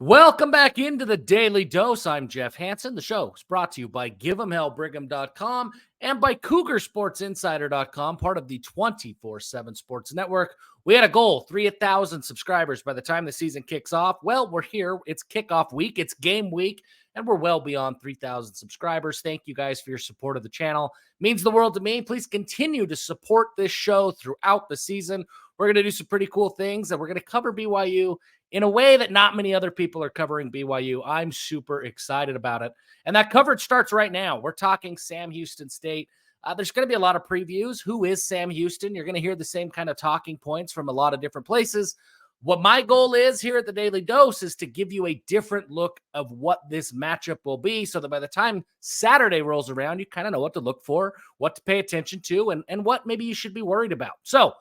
Welcome back into the Daily Dose. I'm Jeff Hansen. The show is brought to you by Give'emHellBrigham.com and by CougarSportsInsider.com, part of the 24/7 Sports Network. We had a goal, 3,000 subscribers by the time the season kicks off. Well, we're here. It's kickoff week. It's game week, and we're well beyond 3,000 subscribers. Thank you guys for your support of the channel. It means the world to me. Please continue to support this show throughout the season. We're going to do some pretty cool things, and we're going to cover BYU in a way that not many other people are covering BYU. I'm super excited about it. And that coverage starts right now. We're talking Sam Houston State. There's going to be a lot of previews. Who is Sam Houston? You're going to hear the same kind of talking points from a lot of different places. What my goal is here at the Daily Dose is to give you a different look of what this matchup will be so that by the time Saturday rolls around, you kind of know what to look for, what to pay attention to, and what maybe you should be worried about. So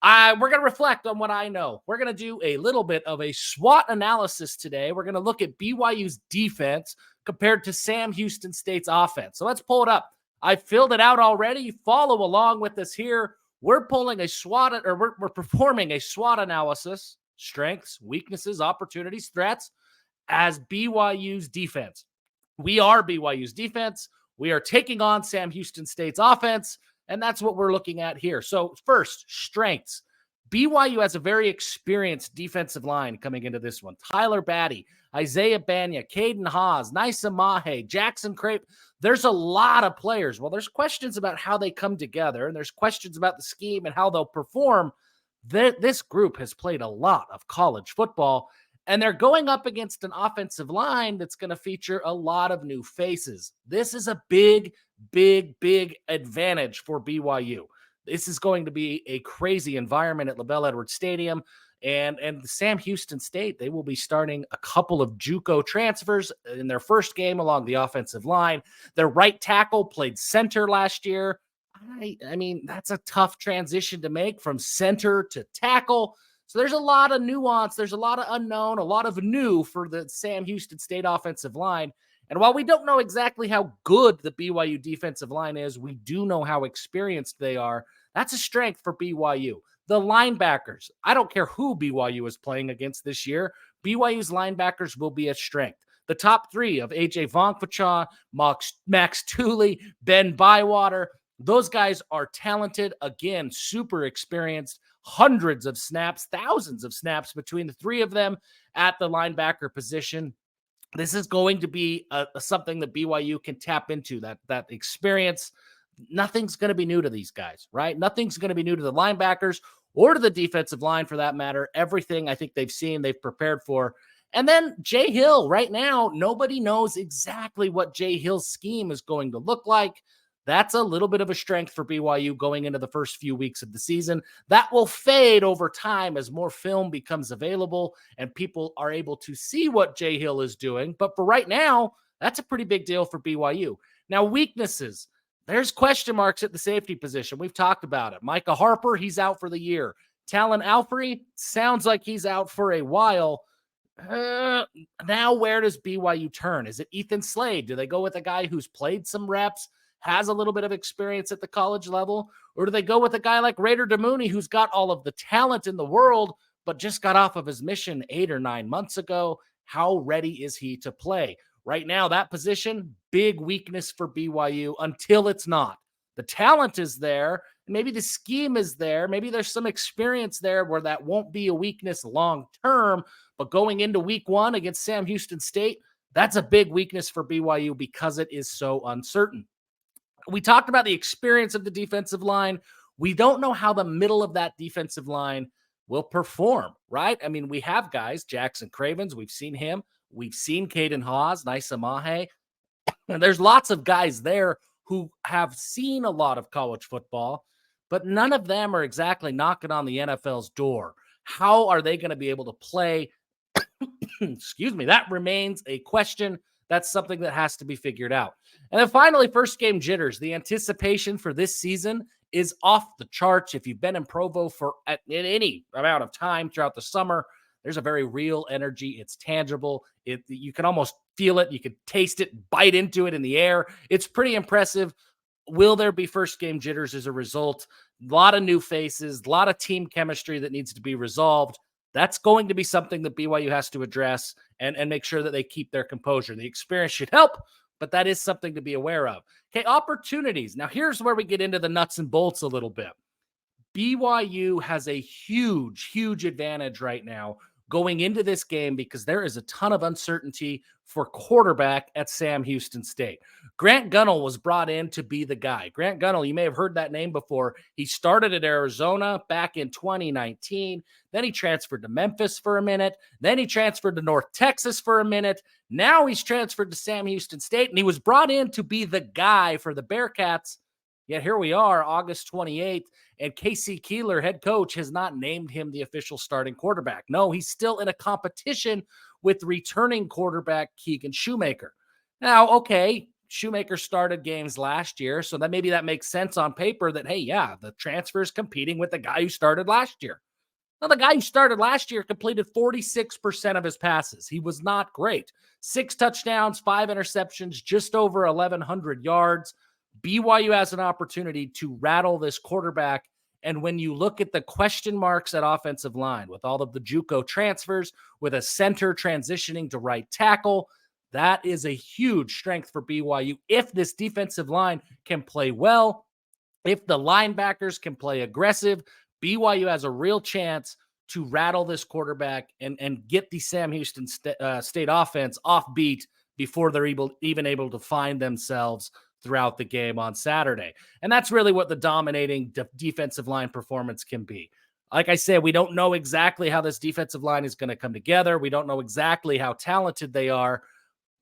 we're going to reflect on what I know. We're going to do a little bit of a SWOT analysis today. We're going to look at BYU's defense compared to Sam Houston State's offense. So let's pull it up. I filled it out already. Follow along with us here. We're pulling a SWOT, or we're performing a SWOT analysis, strengths, weaknesses, opportunities, threats, as BYU's defense. We are BYU's defense. We are taking on Sam Houston State's offense. And that's what we're looking at here. So first, strengths. BYU has a very experienced defensive line coming into this one. Tyler Batty, Isaiah Banya, Caden Haas, Nisa Mahe, Jackson Crape. There's a lot of players. Well, there's questions about how they come together, and there's questions about the scheme and how they'll perform. This group has played a lot of college football, and they're going up against an offensive line that's going to feature a lot of new faces. This is a big advantage for BYU. This is going to be a crazy environment at LaVell Edwards Stadium. And Sam Houston State, they will be starting a couple of JUCO transfers in their first game along the offensive line. Their right tackle played center last year. I mean, that's a tough transition to make from center to tackle. So there's a lot of nuance. There's a lot of unknown, a lot of new for the Sam Houston State offensive line. And while we don't know exactly how good the BYU defensive line is, we do know how experienced they are. That's a strength for BYU. The linebackers, I don't care who BYU is playing against this year, BYU's linebackers will be a strength. The top three of AJ Vonkvacha, Max Tooley, Ben Bywater, those guys are talented. Again, super experienced, hundreds of snaps, thousands of snaps between the three of them at the linebacker position. This is going to be something that BYU can tap into, that experience. Nothing's going to be new to these guys, right? Nothing's going to be new to the linebackers or to the defensive line for that matter. Everything I think they've seen, they've prepared for. And then Jay Hill, right now, nobody knows exactly what Jay Hill's scheme is going to look like. That's a little bit of a strength for BYU going into the first few weeks of the season. That will fade over time as more film becomes available and people are able to see what Jay Hill is doing. But for right now, that's a pretty big deal for BYU. Now, weaknesses. There's question marks at the safety position. We've talked about it. Micah Harper, he's out for the year. Talon Alfrey, sounds like he's out for a while. Now, where does BYU turn? Is it Ethan Slade? Do they go with a guy who's played some reps, has a little bit of experience at the college level? Or do they go with a guy like Raider Damouni, who's got all of the talent in the world, but just got off of his mission 8 or 9 months ago? How ready is he to play? Right now, that position, big weakness for BYU until it's not. The talent is there. Maybe the scheme is there. Maybe there's some experience there where that won't be a weakness long term. But going into week 1 against Sam Houston State, that's a big weakness for BYU because it is so uncertain. We talked about the experience of the defensive line. We don't know how the middle of that defensive line will perform, right? I mean, we have guys, Jackson Cravens, we've seen him. We've seen Caden Haas, Nisa Mahe. And there's lots of guys there who have seen a lot of college football, but none of them are exactly knocking on the NFL's door. How are they going to be able to play? Excuse me. That remains a question. That's something that has to be figured out. And then finally, first game jitters. The anticipation for this season is off the charts. If you've been in Provo for any amount of time throughout the summer, there's a very real energy. It's tangible. You can almost feel it. You can taste it, bite into it in the air. It's pretty impressive. Will there be first game jitters as a result? A lot of new faces, a lot of team chemistry that needs to be resolved. That's going to be something that BYU has to address and make sure that they keep their composure. The experience should help, but that is something to be aware of. Okay, opportunities. Now, here's where we get into the nuts and bolts a little bit. BYU has a huge advantage right now going into this game because there is a ton of uncertainty for quarterback at Sam Houston State. Grant Gunnell was brought in to be the guy. Grant Gunnell, you may have heard that name before. He started at Arizona back in 2019. Then he transferred to Memphis for a minute. Then he transferred to North Texas for a minute. Now he's transferred to Sam Houston State, and he was brought in to be the guy for the Bearcats. Yet here we are, August 28th, and Casey Keeler, head coach, has not named him the official starting quarterback. No, he's still in a competition with returning quarterback Keegan Shoemaker. Now, okay, Shoemaker started games last year, so that maybe that makes sense on paper that, hey, yeah, the transfer is competing with the guy who started last year. Now, the guy who started last year completed 46% of his passes. He was not great. 6 touchdowns, 5 interceptions, just over 1,100 yards. BYU has an opportunity to rattle this quarterback. And when you look at the question marks at offensive line, with all of the JUCO transfers, with a center transitioning to right tackle, that is a huge strength for BYU. If this defensive line can play well, if the linebackers can play aggressive, BYU has a real chance to rattle this quarterback and get the Sam Houston State offense offbeat before they're even able to find themselves throughout the game on Saturday. And that's really what the dominating defensive line performance can be. Like I said, we don't know exactly how this defensive line is going to come together. We don't know exactly how talented they are,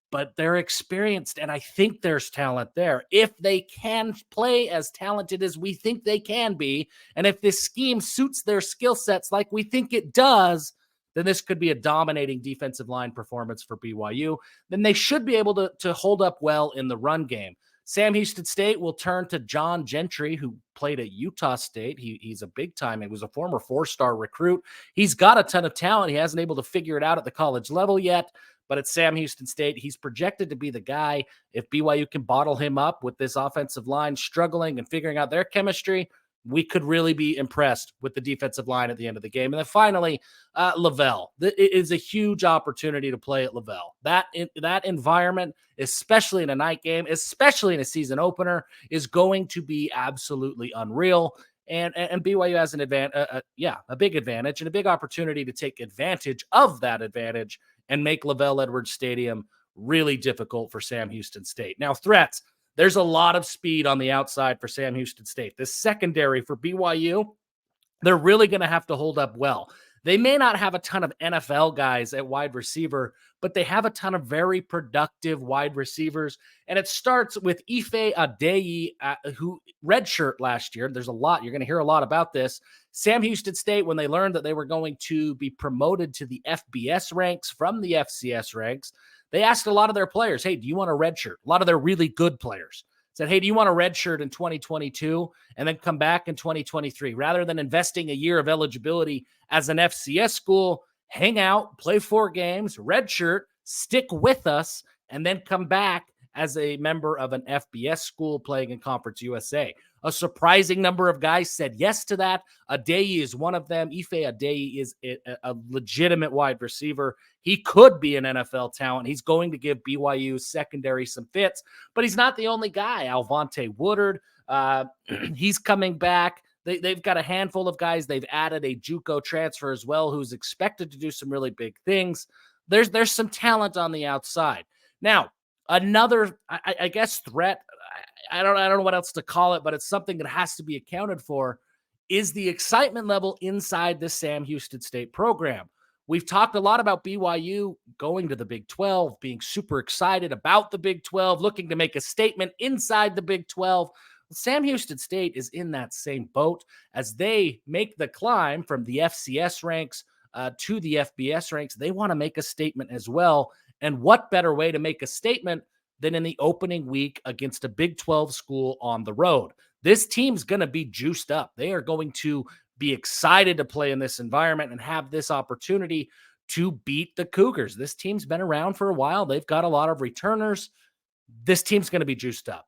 but they're experienced, and I think there's talent there. If they can play as talented as we think they can be, and if this scheme suits their skill sets like we think it does, then this could be a dominating defensive line performance for BYU. Then they should be able to hold up well in the run game. Sam Houston State will turn to John Gentry, who played at Utah State. He's a big time. He was a former 4-star recruit. He's got a ton of talent. He hasn't able to figure it out at the college level yet. But at Sam Houston State, he's projected to be the guy. If BYU can bottle him up with this offensive line struggling and figuring out their chemistry, we could really be impressed with the defensive line at the end of the game. And then finally, LaVell. It is a huge opportunity to play at LaVell. That environment, especially in a night game, especially in a season opener, is going to be absolutely unreal. And BYU has an a big advantage and a big opportunity to take advantage of that advantage and make LaVell Edwards Stadium really difficult for Sam Houston State. Now, threats. There's a lot of speed on the outside for Sam Houston State. The secondary for BYU, they're really going to have to hold up well. They may not have a ton of NFL guys at wide receiver, but they have a ton of very productive wide receivers. And it starts with Ife Adeyi, who redshirt last year. There's a lot. You're going to hear a lot about this. Sam Houston State, when they learned that they were going to be promoted to the FBS ranks from the FCS ranks, they asked a lot of their players, hey, do you want a redshirt? A lot of their really good players said, hey, do you want a redshirt in 2022 and then come back in 2023? Rather than investing a year of eligibility as an FCS school, hang out, play 4 games, redshirt, stick with us, and then come back as a member of an FBS school playing in Conference USA. A surprising number of guys said yes to that. Adeyi is one of them. Ife Adeyi is a legitimate wide receiver. He could be an NFL talent. He's going to give BYU secondary some fits, but he's not the only guy. Alvonte Woodard, he's coming back. They've got a handful of guys. They've added a JUCO transfer as well, who's expected to do some really big things. There's some talent on the outside. Now, another, I guess, threat, I don't know what else to call it, but it's something that has to be accounted for, is the excitement level inside the Sam Houston State program. We've talked a lot about BYU going to the Big 12, being super excited about the Big 12, looking to make a statement inside the Big 12. Sam Houston State is in that same boat as they make the climb from the FCS ranks to the FBS ranks. They want to make a statement as well. And what better way to make a statement than in the opening week against a Big 12 school on the road? This team's going to be juiced up. They are going to be excited to play in this environment and have this opportunity to beat the Cougars. This team's been around for a while. They've got a lot of returners. This team's going to be juiced up.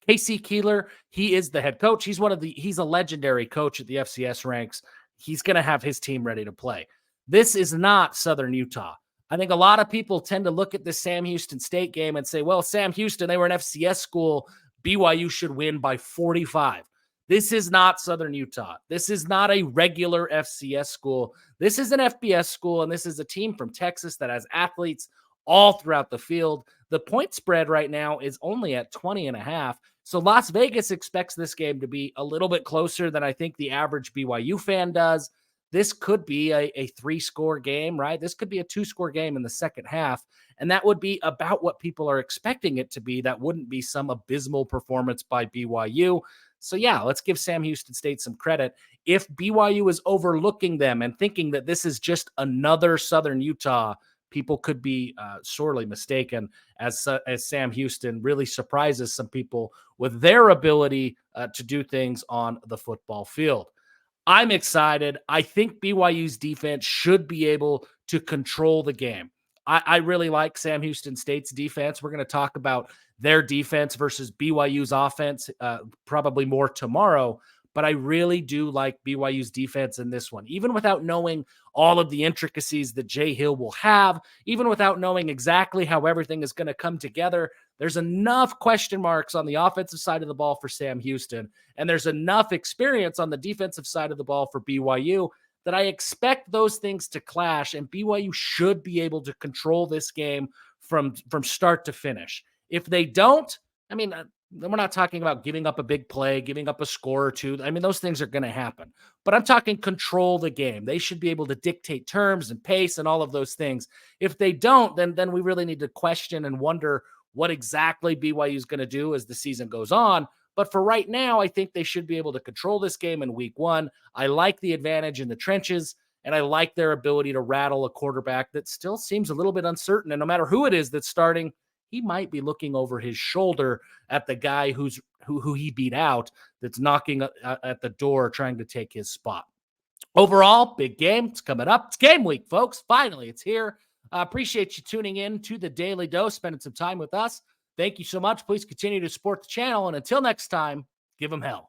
Casey Keeler, he is the head coach. He's a legendary coach at the FCS ranks. He's going to have his team ready to play. This is not Southern Utah. I think a lot of people tend to look at the Sam Houston State game and say, well, Sam Houston, they were an FCS school. BYU should win by 45. This is not Southern Utah. This is not a regular FCS school. This is an FBS school, and this is a team from Texas that has athletes all throughout the field. The point spread right now is only at 20.5. So Las Vegas expects this game to be a little bit closer than I think the average BYU fan does. This could be a 3-score game, right? This could be a 2-score game in the second half. And that would be about what people are expecting it to be. That wouldn't be some abysmal performance by BYU. So, yeah, let's give Sam Houston State some credit. If BYU is overlooking them and thinking that this is just another Southern Utah, people could be sorely mistaken, as Sam Houston really surprises some people with their ability to do things on the football field. I'm excited. I think BYU's defense should be able to control the game. I really like Sam Houston State's defense. We're going to talk about their defense versus BYU's offense probably more tomorrow. But I really do like BYU's defense in this one, even without knowing all of the intricacies that Jay Hill will have, even without knowing exactly how everything is going to come together. There's enough question marks on the offensive side of the ball for Sam Houston, and there's enough experience on the defensive side of the ball for BYU that I expect those things to clash, and BYU should be able to control this game from start to finish. If they don't, I mean, we're not talking about giving up a big play, giving up a score or two. I mean, those things are going to happen. But I'm talking control the game. They should be able to dictate terms and pace and all of those things. If they don't, then we really need to question and wonder what exactly BYU is going to do as the season goes on. But for right now, I think they should be able to control this game in week one. I like the advantage in the trenches, and I like their ability to rattle a quarterback that still seems a little bit uncertain. And no matter who it is that's starting, he might be looking over his shoulder at the guy who he beat out that's knocking at the door trying to take his spot. Overall, big game. It's coming up. It's game week, folks. Finally, it's here. I appreciate you tuning in to the Daily Dose, spending some time with us. Thank you so much. Please continue to support the channel. And until next time, give them hell.